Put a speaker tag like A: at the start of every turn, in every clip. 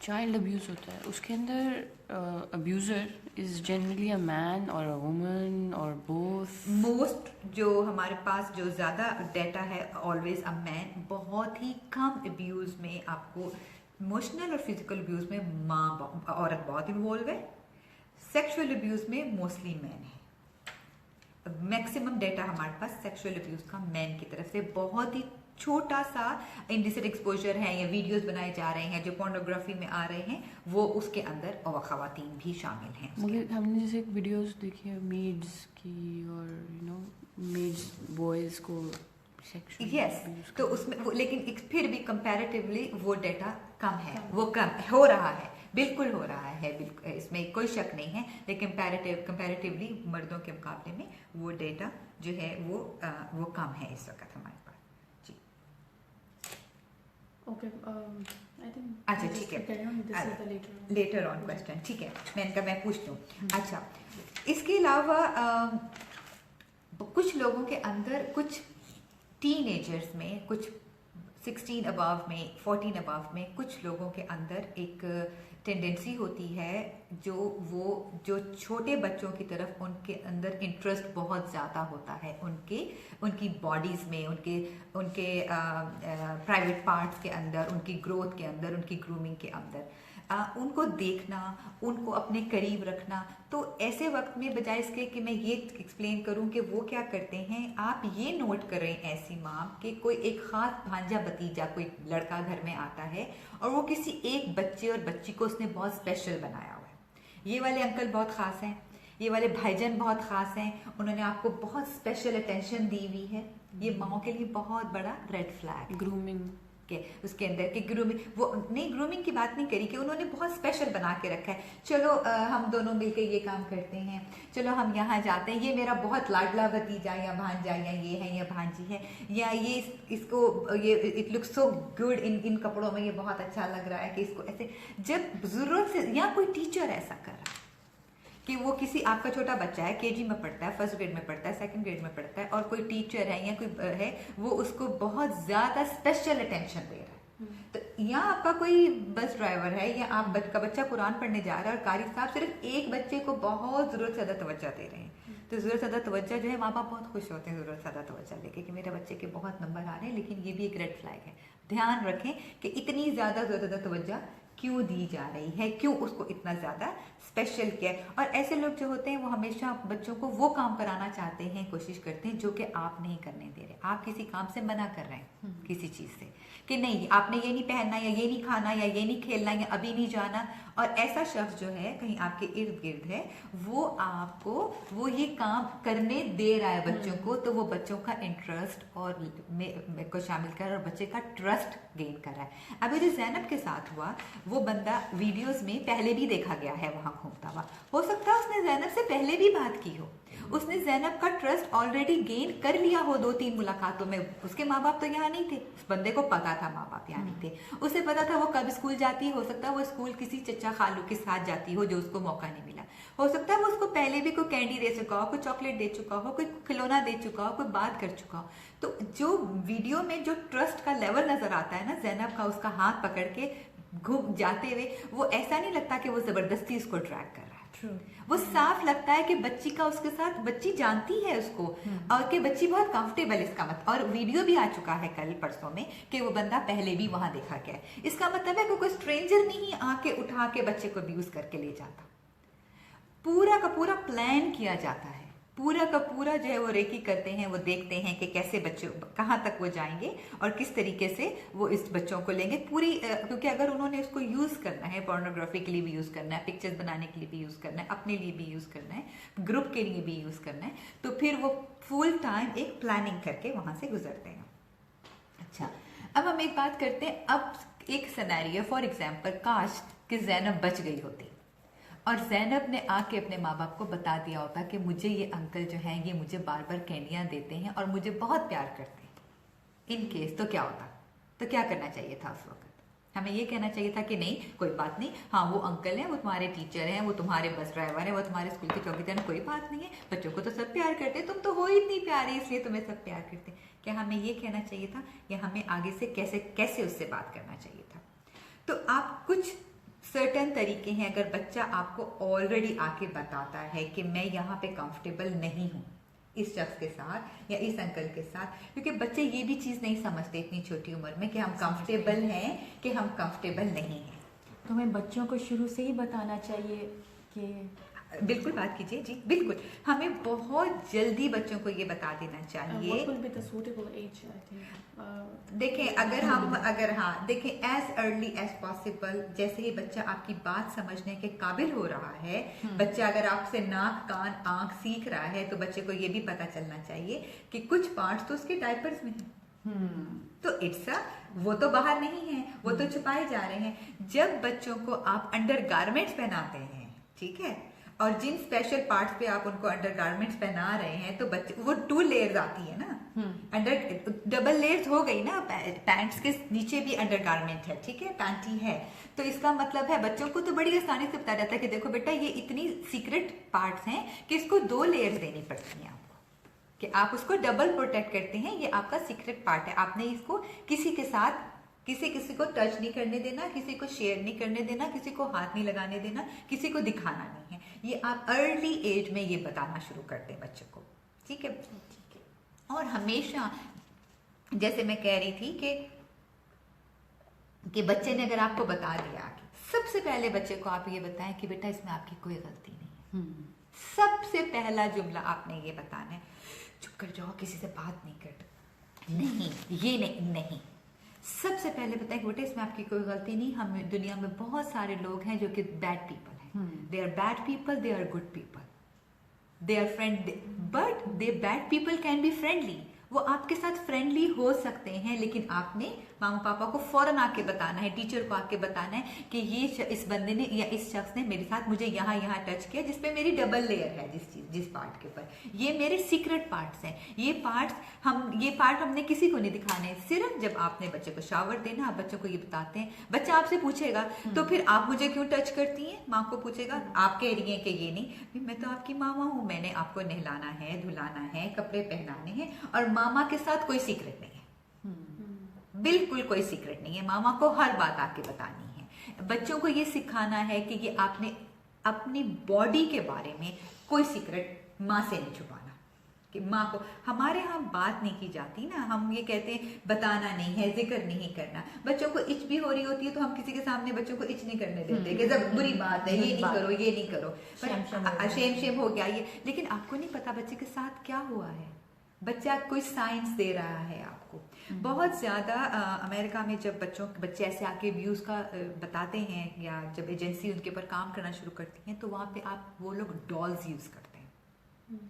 A: Child abuse होता है, उसके अंदर abuser is generally a man और अ वुमन और बोथ?
B: मोस्ट जो हमारे पास जो ज़्यादा डेटा है ऑलवेज अ मैन। बहुत ही कम अब्यूज़ में आपको इमोशनल और फिजिकल अब्यूज़ में औरत बहुत इन्वॉल्व है। सेक्सुअल अब्यूज़ में मोस्टली मैन है। मैक्सिमम डेटा हमारे पास सेक्सुअल अब्यूज का मैन की तरफ से, बहुत ही छोटा सा इंडिसेंट एक्सपोजर है या वीडियोस बनाए जा रहे हैं जो पोर्नोग्राफी में आ रहे हैं, वो उसके अंदर और खवातीन भी शामिल हैं।
A: मगर हमने जैसे वीडियोस देखी है मेड्स की और मेड्स बॉयज़ को सेक्सुअल
B: यस, तो उसमें लेकिन फिर भी कंपैरेटिवली वो डेटा कम है, वो कम हो रहा है, बिल्कुल हो रहा है, बिल्कुल इसमें कोई शक नहीं है। लेकिन कंपैरेटिवली मर्दों के मुकाबले में वो डेटा जो है वो कम है इस वक्त हमारे पास। जी
C: ओके, आई थिंक
B: अच्छा ठीक है, लेटर ऑन क्वेश्चन, ठीक है, मैं पूछती हूँ। अच्छा, इसके अलावा कुछ लोगों के अंदर, कुछ टीनेजर्स में, कुछ 16 अबव में, 14 अबव में, कुछ लोगों के अंदर एक टेंडेंसी होती है जो छोटे बच्चों की तरफ उनके अंदर इंटरेस्ट बहुत ज़्यादा होता है, उनकी बॉडीज़ में, उनके प्राइवेट पार्ट्स के अंदर, उनकी ग्रोथ के अंदर, उनकी ग्रूमिंग के अंदर, उनको देखना, उनको अपने करीब रखना। तो ऐसे वक्त में बजाय इसके कि मैं ये एक्सप्लेन करूं कि वो क्या करते हैं, आप ये नोट करें ऐसी माँ कि कोई एक खास भांजा भतीजा, कोई लड़का घर में आता है और वो किसी एक बच्चे और बच्ची को उसने बहुत स्पेशल बनाया हुआ है। ये वाले अंकल बहुत खास हैं, ये वाले भाईजान बहुत खास हैं, उन्होंने आपको बहुत स्पेशल अटेंशन दी हुई है। ये माओ के लिए बहुत बड़ा रेड फ्लैग।
A: ग्रूमिंग
B: के उसके अंदर कि ग्रूमिंग, वो नहीं, ग्रूमिंग की बात नहीं करी कि उन्होंने बहुत स्पेशल बना के रखा है। चलो हम दोनों मिलकर ये काम करते हैं, चलो हम यहाँ जाते हैं, ये मेरा बहुत लाडला भतीजा या भांजा या ये है या भांजी है, या ये इसको ये it looks so good in कपड़ों में, ये बहुत अच्छा लग रहा है कि इसको ऐसे, जब जरूरत से, या कोई टीचर ऐसा कर रहा है कि वो किसी, आपका छोटा बच्चा है, केजी में पढ़ता है, फर्स्ट ग्रेड में पढ़ता है, सेकंड ग्रेड में पढ़ता है, और कोई टीचर है या कोई है, वो उसको बहुत ज्यादा स्पेशल अटेंशन दे रहा है। तो यहाँ आपका कोई बस ड्राइवर है या आपका बच्चा कुरान पढ़ने जा रहा है और कारी साहब सिर्फ एक बच्चे को बहुत जरूरत से ज्यादा तवज्जो दे रहे हैं, तो जरूरत से ज्यादा तवज्जो जो है, माँ बाप बहुत खुश होते हैं जरूरत से ज्यादा तवज्जो लेके कि मेरे बच्चे के बहुत नंबर आ रहे हैं। लेकिन ये भी एक रेड फ्लैग है। ध्यान रखें कि इतनी ज्यादा तवज्जो क्यों दी जा रही है, क्यों उसको इतना ज्यादा स्पेशल किया है। और ऐसे लोग जो होते हैं वो हमेशा बच्चों को वो काम कराना चाहते हैं, कोशिश करते हैं जो कि आप नहीं करने दे रहे। आप किसी काम से मना कर रहे हैं, किसी चीज से, कि नहीं आपने ये नहीं पहनना, या ये नहीं खाना, या ये नहीं खेलना, या अभी नहीं जाना, और ऐसा शख्स जो है कहीं आपके इर्द गिर्द है, वो आपको वो ये काम करने दे रहा है बच्चों को, तो वो बच्चों का इंटरेस्ट और को शामिल कर और बच्चे का ट्रस्ट गेन कर रहा है। अभी जो जैनब के साथ हुआ, वो बंदा वीडियोस में पहले भी देखा गया है वहां घूमता हुआ, हो सकता है उसने जैनब से पहले भी बात की हो, उसने जैनब का ट्रस्ट ऑलरेडी गेन कर लिया हो 2-3 मुलाकातों में। उसके माँ बाप तो यहाँ नहीं थे, उस बंदे को पता था माँ बाप यहाँ नहीं थे, उसे पता था वो कब स्कूल जाती है, हो सकता है वो स्कूल किसी चचा खालू के साथ जाती हो जो उसको मौका नहीं मिला, हो सकता है वो उसको पहले भी कोई कैंडी दे चुका हो, कोई चॉकलेट दे चुका हो, कोई खिलौना दे चुका हो, कोई बात कर चुका हो। तो जो वीडियो में जो ट्रस्ट का लेवल नजर आता है ना जैनब का, उसका हाथ पकड़ के घूम जाते हुए, वो ऐसा नहीं लगता कि वो जबरदस्ती उसको ट्रैक कर रहा है। वो साफ लगता है कि बच्ची का उसके साथ, बच्ची जानती है उसको, और कि बच्ची बहुत कंफर्टेबल, इसका मतलब, और वीडियो भी आ चुका है कल परसों में कि वो बंदा पहले भी वहां देखा गया है। इसका मतलब है कि कोई स्ट्रेंजर नहीं आके उठा के बच्चे को अब्यूज करके ले जाता, पूरा का पूरा प्लान किया जाता है, पूरा का पूरा जो है वो रेकी करते हैं, वो देखते हैं कि कैसे बच्चों कहाँ तक वो जाएंगे और किस तरीके से वो इस बच्चों को लेंगे पूरी, क्योंकि अगर उन्होंने इसको यूज करना है, पोर्नोग्राफी के लिए भी यूज करना है, पिक्चर्स बनाने के लिए भी यूज करना है, अपने लिए भी यूज करना है, ग्रुप के लिए भी यूज करना है, तो फिर वो फुल टाइम एक प्लानिंग करके वहां से गुजरते हैं। अच्छा, अब हम एक बात करते हैं, अब एक सिनेरियो, फॉर एग्जाम्पल, काश कि जैनब बच गई होती और जैनब ने आके अपने माँ बाप को बता दिया होता कि मुझे ये अंकल जो हैं ये मुझे बार बार कैंडियाँ देते हैं और मुझे बहुत प्यार करते हैं, इन केस तो क्या होता, तो क्या करना चाहिए था उस वक्त? हमें ये कहना चाहिए था कि नहीं कोई बात नहीं, हाँ वो अंकल हैं, वो तुम्हारे टीचर हैं, वो तुम्हारे बस ड्राइवर हैं, वो तुम्हारे स्कूल के चौकीदार हैं, कोई बात नहीं है, बच्चों को तो सब प्यार करते, तुम तो हो इतनी प्यारी इसलिए तुम्हें सब प्यार करते। क्या हमें ये कहना चाहिए था, या हमें आगे से कैसे कैसे उससे बात करना चाहिए था? तो आप कुछ सर्टन तरीके हैं। अगर बच्चा आपको ऑलरेडी आके बताता है कि मैं यहाँ पे कंफर्टेबल नहीं हूँ इस शख्स के साथ या इस अंकल के साथ, क्योंकि बच्चे ये भी चीज़ नहीं समझते इतनी छोटी उम्र में कि हम कंफर्टेबल हैं कि हम कंफर्टेबल नहीं हैं।
C: तो हमें बच्चों को शुरू से ही बताना चाहिए कि
B: बिल्कुल बात कीजिए जी, बिल्कुल हमें बहुत जल्दी बच्चों को ये बता देना
C: what
B: चाहिए।
C: will be the suitable age, I think.
B: देखें अगर हाँ देखें एज अर्ली एज पॉसिबल, जैसे ही बच्चा आपकी बात समझने के काबिल हो रहा है, बच्चा अगर आपसे नाक कान आंख सीख रहा है तो बच्चे को ये भी पता चलना चाहिए कि कुछ पार्ट्स तो उसके डायपर्स में हैं। तो इट्स वो तो बाहर नहीं है, वो तो छुपाए जा रहे हैं। जब बच्चों को आप अंडर गारमेंट्स पहनाते हैं, ठीक है, और जिन स्पेशल पार्ट्स पे आप उनको अंडर गारमेंट्स पहना रहे हैं तो बच्चे वो 2 लेयर्स आती है ना, अंडर डबल लेयर्स हो गई ना, पैंट्स के नीचे भी अंडर गारमेंट है, ठीक है, पैंटी है। तो इसका मतलब है बच्चों को तो बड़ी आसानी से बताया जाता है कि देखो बेटा ये इतनी सीक्रेट पार्ट्स हैं कि इसको 2 लेयर्स देनी पड़ती हैं आपको, कि आप उसको डबल प्रोटेक्ट करते हैं, ये आपका सीक्रेट पार्ट है, आपने इसको किसी के साथ किसी को टच नहीं करने देना, किसी को शेयर नहीं करने देना, किसी को हाथ नहीं लगाने देना, किसी को दिखाना नहीं है। ये आप अर्ली एज में ये बताना शुरू करते हैं बच्चों को, ठीक है। और हमेशा जैसे मैं कह रही थी कि बच्चे ने अगर आपको बता दिया कि सबसे पहले बच्चे को आप ये बताएं कि बेटा इसमें आपकी कोई गलती नहीं है। सबसे पहला जुमला आपने ये बताना है, चुप कर जाओ, किसी से बात नहीं कर, नहीं ये नहीं। सबसे पहले बताएं कि बेटा इसमें आपकी कोई गलती नहीं। हम दुनिया में बहुत सारे लोग हैं जो कि बैड पीपल हैं, they are bad people, they are good people, they are friend, but they bad people can be friendly. वो आपके साथ फ्रेंडली हो सकते हैं, लेकिन आपने मामा पापा को फौरन आके बताना है, टीचर को आके बताना है कि ये इस बंदे ने या इस शख्स ने मेरे साथ मुझे यहाँ टच किया, जिसपे मेरी डबल लेयर है, जिस पार्ट के ऊपर, ये मेरे सीक्रेट पार्ट्स हैं। ये पार्ट हमने किसी को नहीं दिखाने। सिर्फ जब आपने बच्चे को शावर देना, आप बच्चों को ये बताते हैं, बच्चा आपसे पूछेगा तो फिर आप मुझे क्यों टच करती हैं, माँ को पूछेगा, आप कह रही हैं कि ये नहीं, मैं तो आपकी मामा हूँ, मैंने आपको नहलाना है, धुलाना है, कपड़े पहनाने हैं, और मामा के साथ कोई सीक्रेट नहीं है, बिल्कुल कोई सीक्रेट नहीं है। मामा को हर बात आके बतानी है। बच्चों को ये सिखाना है कि ये आपने अपनी बॉडी के बारे में कोई सीक्रेट माँ से नहीं छुपाना, कि माँ को, हमारे यहाँ बात नहीं की जाती ना, हम ये कहते हैं बताना नहीं है, जिक्र नहीं करना। बच्चों को इच भी हो रही होती है तो हम किसी के सामने बच्चों को इच नहीं करने देते कि जब बुरी बात है, ये नहीं करो, शेम हो गया ये। लेकिन आपको नहीं पता बच्चे के साथ क्या हुआ है, बच्चा कोई साइंस दे रहा है आपको। बहुत ज़्यादा अमेरिका में जब बच्चे ऐसे आके व्यूज़ का बताते हैं, या जब एजेंसी उनके ऊपर काम करना शुरू करती हैं, तो वहाँ पे वो लोग डॉल्स यूज़ करते हैं।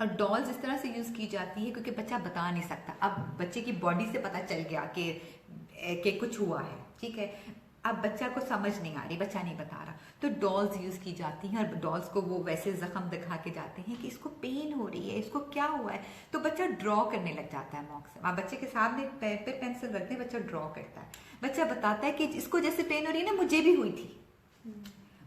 B: और डॉल्स इस तरह से यूज़ की जाती है क्योंकि बच्चा बता नहीं सकता। अब बच्चे की बॉडी से पता चल गया कि कुछ हुआ है, ठीक है, अब बच्चा को समझ नहीं आ रही, बच्चा नहीं बता रहा, तो डॉल्स यूज़ की जाती हैं। और डॉल्स को वो वैसे जख्म दिखा के जाते हैं कि इसको पेन हो रही है, इसको क्या हुआ है, तो बच्चा ड्रॉ करने लग जाता है मौक से। आप बच्चे के सामने पे पेंसिल रखते हैं, बच्चा ड्रॉ करता है, बच्चा बताता है कि इसको जैसे पेन हो रही है ना, मुझे भी हुई थी।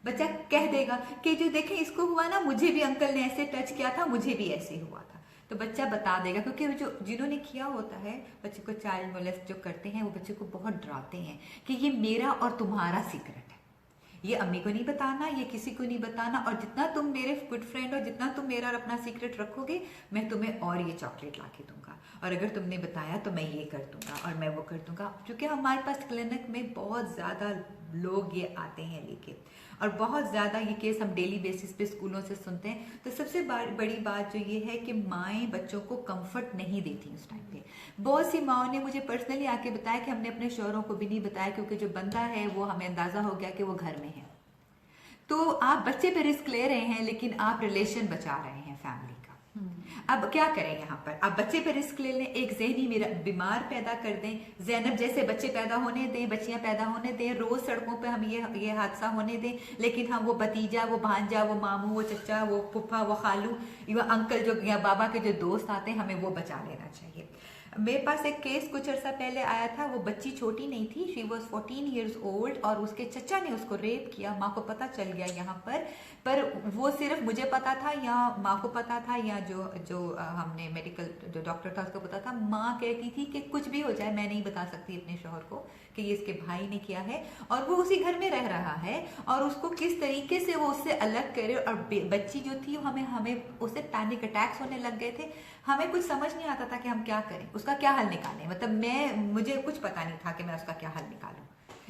B: बच्चा कह देगा कि जो देखें इसको हुआ ना, मुझे भी अंकल ने ऐसे टच किया था, मुझे भी ऐसे हुआ था। तो बच्चा बता देगा, क्योंकि जो जिन्होंने किया होता है, बच्चे को चाइल्ड मोलेस्ट जो करते हैं, वो बच्चे को बहुत डराते हैं कि ये मेरा और तुम्हारा सीक्रेट है, ये अम्मी को नहीं बताना, ये किसी को नहीं बताना, और जितना तुम मेरे गुड फ्रेंड हो, जितना तुम मेरा अपना सीक्रेट रखोगे, मैं तुम्हें और ये चॉकलेट ला के दूंगा, और अगर तुमने बताया तो मैं ये कर दूंगा और मैं वो कर दूंगा। क्योंकि हमारे पास क्लिनिक में बहुत ज़्यादा लोग ये आते हैं लेके, और बहुत ज़्यादा ये केस हम डेली बेसिस पे स्कूलों से सुनते हैं। तो सबसे बड़ी बात जो ये है कि माएँ बच्चों को कंफर्ट नहीं देती उस टाइम पे। बहुत सी माओं ने मुझे पर्सनली आके बताया कि हमने अपने शौहरों को भी नहीं बताया, क्योंकि जो बंदा है वो हमें अंदाज़ा हो गया कि वो घर में है। तो आप बच्चे पे रिस्क ले रहे हैं, लेकिन आप रिलेशन बचा रहे हैं फैमिली का। अब क्या करें यहाँ पर, आप बच्चे पे रिस्क ले लें, एक ज़हनी मेरा बीमार पैदा कर दें, ज़ैनब जैसे बच्चे पैदा होने दें, बच्चियाँ पैदा होने दें, रोज़ सड़कों पे हम ये हादसा होने दें, लेकिन हम वो भतीजा, वो भांजा, वो मामू, वो चचा, वो फूफा, वो खालू, वो अंकल जो या बाबा के जो दोस्त आते हैं, हमें वो बचा लेना चाहिए। मेरे पास एक केस कुछ अर्सा पहले आया था, वो बच्ची छोटी नहीं थी, शी वॉज 14 years old, और उसके चचा ने उसको रेप किया, माँ को पता चल गया यहाँ पर वो सिर्फ मुझे पता था या माँ को पता था या जो हमने मेडिकल जो डॉक्टर था उसको पता था। माँ कहती थी कि कुछ भी हो जाए मैं नहीं बता सकती अपने शौहर को कि ये इसके भाई ने किया है, और वो उसी घर में रह रहा है, और उसको किस तरीके से वो उससे अलग करे। और बच्ची जो थी हमें उससे पैनिक अटैक्स होने लग गए थे, हमें कुछ समझ नहीं आता था कि हम क्या करें, उसका क्या हल निकालें। मतलब मुझे कुछ पता नहीं था कि मैं उसका क्या हल निकालूं।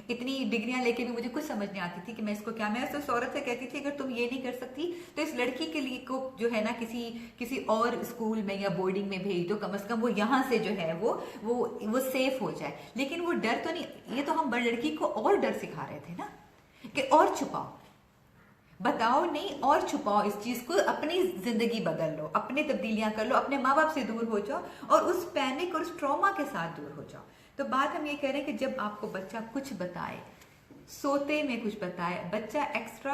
B: इतनी डिग्रियां लेके भी मुझे कुछ समझ नहीं आती थी कि मैं इसको क्या। मैं उस औरत से कहती थी अगर तुम ये नहीं कर सकती तो इस लड़की के लिए को जो है ना किसी और स्कूल में या बोर्डिंग में भेज दो, कम से कम वो यहाँ से जो है वो सेफ हो जाए। लेकिन वो डर तो नहीं, ये तो हम लड़की को और डर सिखा रहे थे ना कि और छुपाओ, बताओ नहीं और छुपाओ इस चीज को, अपनी जिंदगी बदल लो, अपनी तब्दीलियां कर लो, अपने माँ बाप से दूर हो जाओ और उस पैनिक और उस ट्रॉमा के साथ दूर हो जाओ। तो बात हम ये कह रहे हैं कि जब आपको बच्चा कुछ बताए, सोते में कुछ बताए, बच्चा एक्स्ट्रा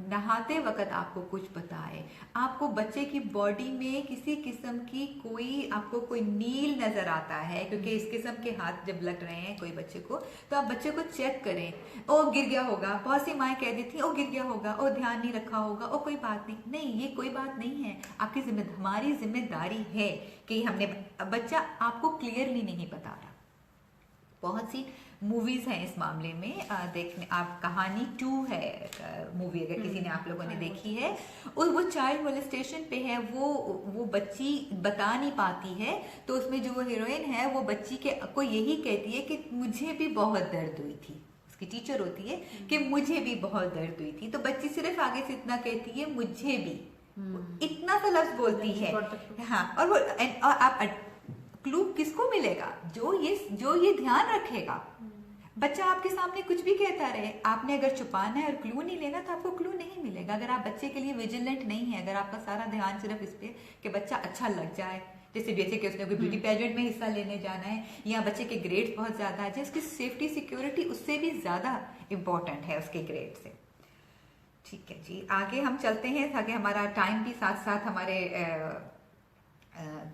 B: नहाते वक्त आपको कुछ बताए, आपको बच्चे की बॉडी में किसी किस्म की आपको कोई नील नजर आता है क्योंकि इस किस्म के हाथ जब लग रहे हैं कोई बच्चे को, तो आप बच्चे को चेक करें। ओ गिर गया होगा, बहुत सी माएँ कह देती हैं ओ गिर गया होगा, ओ ध्यान नहीं रखा होगा, ओ कोई बात नहीं। नहीं, ये कोई बात नहीं है, आपकी हमारी जिम्मेदारी है कि हमने बच्चा आपको क्लियरली नहीं बता रहा। बहुत सी मूवीज हैं इस मामले में, देखने आप कहानी 2 है मूवी, अगर किसी ने आप लोगों ने देखी है, और वो चाइल्ड मोलेस्टेशन पे है। वो बच्ची बता नहीं पाती है, तो उसमें जो हीरोइन है वो बच्ची को यही कहती है कि मुझे भी बहुत दर्द हुई थी। उसकी टीचर होती है कि मुझे भी बहुत दर्द हुई थी, तो बच्ची सिर्फ आगे से इतना कहती है मुझे भी, इतना सा लफ्ज बोलती है। हाँ, और आप क्लू किसको मिलेगा? जो ये ध्यान रखेगा। बच्चा आपके सामने कुछ भी कहता रहे, आपने अगर छुपाना है और क्लू नहीं लेना तो आपको क्लू नहीं मिलेगा। अगर आप बच्चे के लिए विजिलेंट नहीं है, अगर आपका सारा ध्यान सिर्फ इस पे कि बच्चा अच्छा लग जाए, जैसे कि उसने कोई ब्यूटी पेजेंट में हिस्सा लेने जाना है, या बच्चे के ग्रेड्स बहुत ज्यादा है, उसकी सेफ्टी सिक्योरिटी उससे भी ज्यादा इंपॉर्टेंट है उसके ग्रेड से। ठीक है जी, आगे हम चलते हैं ताकि हमारा टाइम भी साथ साथ हमारे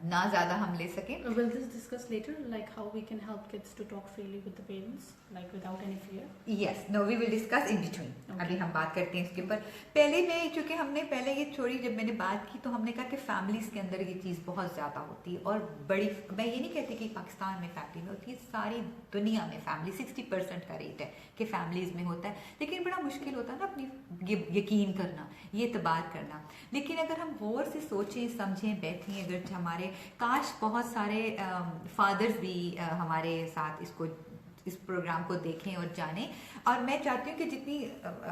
B: ना ज्यादा हम ले सकें।
D: Will this discuss later, like how we can help kids to talk freely with the parents, like without any fear?
B: Yes, no, we will discuss in between.
D: Okay.
B: अभी हम बात करते हैं इसके ऊपर। पहले में चूंकि हमने पहले ये थोड़ी जब मैंने बात की तो हमने कहा कि फैमिलीज के अंदर ये चीज़ बहुत ज़्यादा होती है, और बड़ी, मैं ये नहीं कहती कि पाकिस्तान में फैमिली में होती है, सारी दुनिया में फैमिली 60% का रेट है कि फैमिलीज में होता है। लेकिन बड़ा मुश्किल होता है ना अपनी यकीन करना, ये एतबार करना। लेकिन अगर हम गौर से सोचें समझें बैठें, अगर हमारे काश बहुत सारे फादर्स भी हमारे साथ इस प्रोग्राम को देखें और जानें, और मैं चाहती हूँ कि जितनी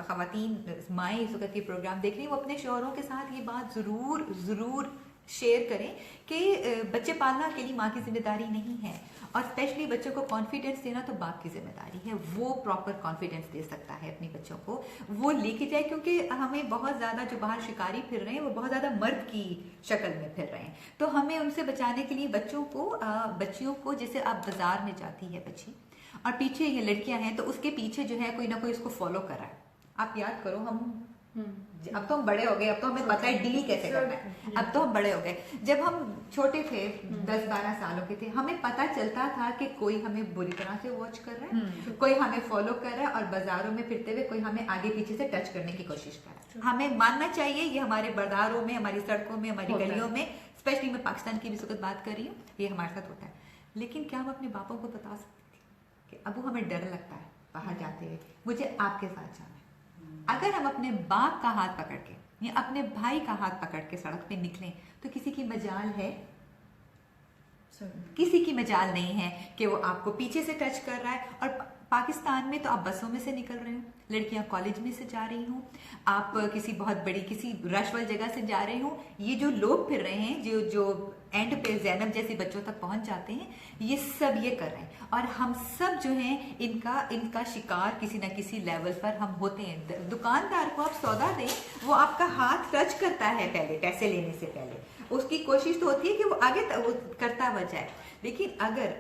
B: ख़वातीन माएँ इस वक्त ये प्रोग्राम देख रही हैं वो अपने शौहरों के साथ ये बात ज़रूर शेयर करें कि बच्चे पालना अकेली माँ की जिम्मेदारी नहीं है, और स्पेशली बच्चों को कॉन्फिडेंस देना तो बाप की जिम्मेदारी है। वो प्रॉपर कॉन्फिडेंस दे सकता है अपने बच्चों को, वो लेके जाए, क्योंकि हमें बहुत ज़्यादा जो बाहर शिकारी फिर रहे हैं वो बहुत ज़्यादा मर्द की शक्ल में फिर रहे हैं, तो हमें उनसे बचाने के लिए बच्चियों को जैसे आप बाजार में जाती है बच्ची और पीछे ये लड़कियां हैं तो उसके पीछे जो है कोई ना कोई उसको फॉलो कर रहा है। आप याद करो, अब तो हम बड़े हो गए, अब तो हमें पता है डील कैसे करना है, अब तो हम बड़े हो गए। जब हम छोटे थे 10-12 सालों के थे, हमें पता चलता था कि कोई हमें बुरी तरह से वॉच कर रहा है, कोई हमें फॉलो कर रहा है, और बाजारों में फिरते हुए कोई हमें आगे पीछे से टच करने की कोशिश कर रहा है। हमें मानना चाहिए ये हमारे बाजारों में, हमारी सड़कों में, हमारी गलियों में, स्पेशली मैं पाकिस्तान की भी वक्त बात कर रही हूँ, ये हमारे साथ होता है। लेकिन क्या हम अपने बापों को बता सकते थे कि अबू हमें डर लगता है बाहर जाते हुए, मुझे आपके साथ जाना है। अगर हम अपने बाप का हाथ पकड़ के या अपने भाई का हाथ पकड़ के सड़क पे निकलें तो किसी की मजाल है? किसी की मजाल नहीं है कि वो आपको पीछे से टच कर रहा है। और पाकिस्तान में तो आप बसों में से निकल रहे हो, लड़कियां कॉलेज में से जा रही हूँ, आप किसी बहुत बड़ी किसी रश वाली जगह से जा रहे हो, ये जो लोग फिर रहे हैं जो एंड पे ज़ैनब जैसे बच्चों तक पहुंच जाते हैं, ये सब ये कर रहे हैं, और हम सब जो हैं इनका शिकार किसी ना किसी लेवल पर हम होते हैं। दुकानदार को आप सौदा दें, वो आपका हाथ टच करता है पहले, पैसे लेने से पहले उसकी कोशिश तो होती है कि वो आगे वो करता हुआ जाए। लेकिन अगर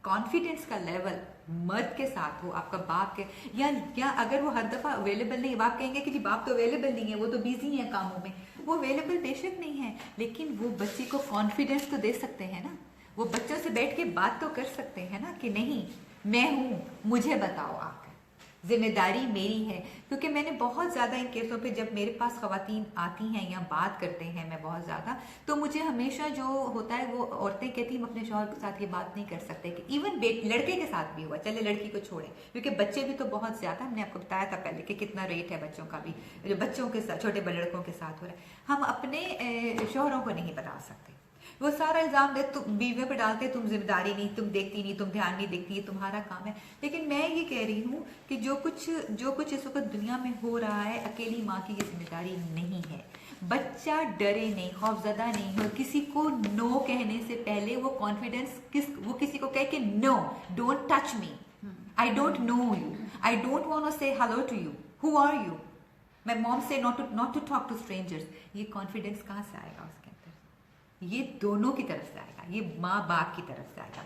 B: कॉन्फिडेंस का लेवल मर्द के साथ हो, आपका बाप के, या अगर वो हर दफा अवेलेबल नहीं, बाप कहेंगे कि जी बाप तो अवेलेबल नहीं है, वो तो बिजी है कामों में, वो अवेलेबल बेशक नहीं है, लेकिन वो बच्ची को कॉन्फिडेंस तो दे सकते हैं ना। वो बच्चों से बैठ के बात तो कर सकते हैं ना कि नहीं मैं हूँ, मुझे बताओ आकर, जिम्मेदारी मेरी है। क्योंकि मैंने बहुत ज़्यादा इन केसों पे जब मेरे पास ख़वातीन आती हैं या बात करते हैं मैं बहुत ज़्यादा, तो मुझे हमेशा जो होता है वो औरतें कहती हम अपने शौहर के साथ ये बात नहीं कर सकते कि इवन लड़के के साथ भी हुआ, चले लड़की को छोड़ें क्योंकि बच्चे भी तो बहुत ज़्यादा, हमने आपको बताया था पहले कि कितना रेट है बच्चों का भी, जो बच्चों के साथ छोटे लड़कों के साथ हो रहा है, हम अपने शौहरों को नहीं बता सकते। वो सारा इल्ज़ाम दे तुम बीवियों पे डालते, तुम जिम्मेदारी नहीं, तुम देखती नहीं, तुम ध्यान नहीं देखती, ये तुम्हारा काम है। लेकिन मैं ये कह रही हूँ कि जो कुछ इस वक्त दुनिया में हो रहा है, अकेली माँ की ये जिम्मेदारी नहीं है। बच्चा डरे नहीं, खौफजदा नहीं हो, किसी को नो कहने से पहले वो कॉन्फिडेंस वो किसी को कहे कि no, don't touch me, I don't know you, I don't want to say hello to you, who are you, my mom say not to talk to strangers. ये कॉन्फिडेंस कहाँ से आएगा उसके अंदर? ये दोनों की तरफ से आएगा, ये माँ बाप की तरफ से आएगा।